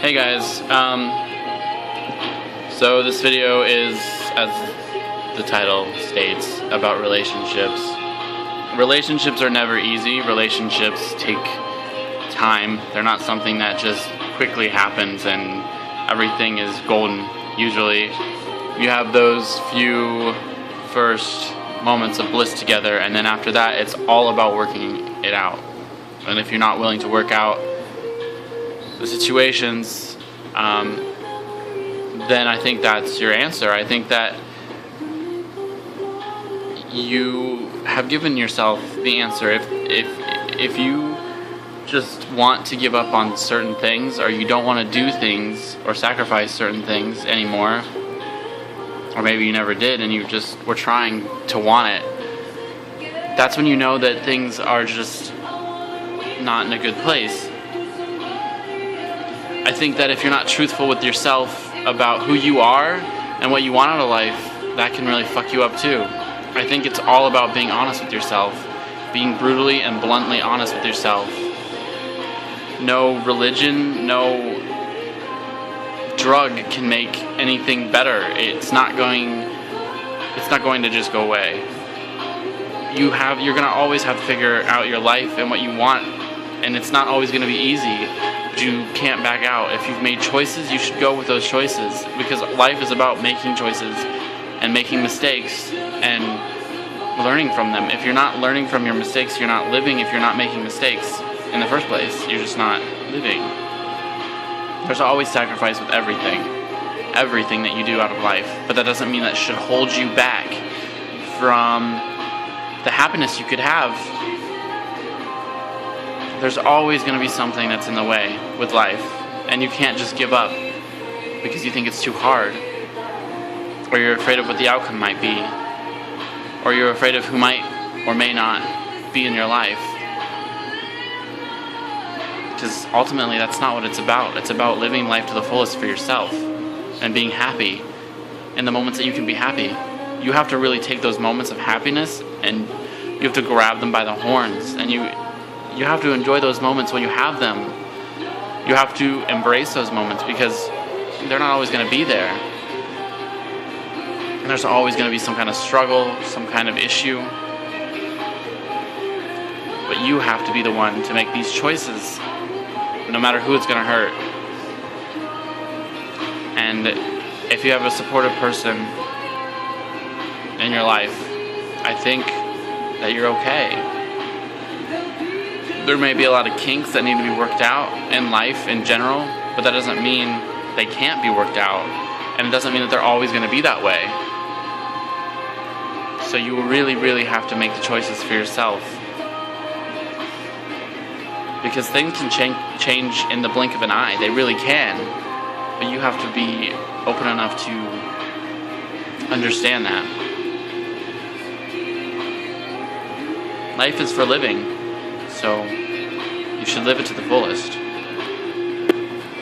Hey guys, so this video is, as the title states, about relationships. Relationships are never easy. Relationships take time. They're not something that just quickly happens and everything is golden. Usually you have those few first moments of bliss together, and then after that it's all about working it out. And if you're not willing to work out the situations, then I think that's your answer. I think that you have given yourself the answer. If you just want to give up on certain things, or you don't want to do things or sacrifice certain things anymore, or maybe you never did and you just were trying to want it, that's when you know that things are just not in a good place. I think that if you're not truthful with yourself about who you are and what you want out of life, that can really fuck you up too. I think it's all about being honest with yourself, being brutally and bluntly honest with yourself. No religion, no drug can make anything better. It's not going to just go away. You're gonna always have to figure out your life and what you want, and it's not always gonna be easy. You can't back out. If you've made choices, you should go with those choices, because life is about making choices and making mistakes and learning from them. If you're not learning from your mistakes, you're not living. If you're not making mistakes in the first place, you're just not living. There's always sacrifice with everything that you do out of life, but that doesn't mean that should hold you back from the happiness you could have. There's always going to be something that's in the way with life, and you can't just give up because you think it's too hard, or you're afraid of what the outcome might be, or you're afraid of who might or may not be in your life. Because ultimately that's not what it's about. It's about living life to the fullest for yourself and being happy in the moments that you can be happy. You have to really take those moments of happiness and you have to grab them by the horns, and you have to enjoy those moments when you have them. You have to embrace those moments because they're not always going to be there. And there's always going to be some kind of struggle, some kind of issue. But you have to be the one to make these choices, no matter who it's going to hurt. And if you have a supportive person in your life, I think that you're okay. There may be a lot of kinks that need to be worked out in life in general, but that doesn't mean they can't be worked out, and it doesn't mean that they're always going to be that way. So you really, really have to make the choices for yourself, because things can change in the blink of an eye. They really can, but you have to be open enough to understand that. Life is for living. So you should live it to the fullest.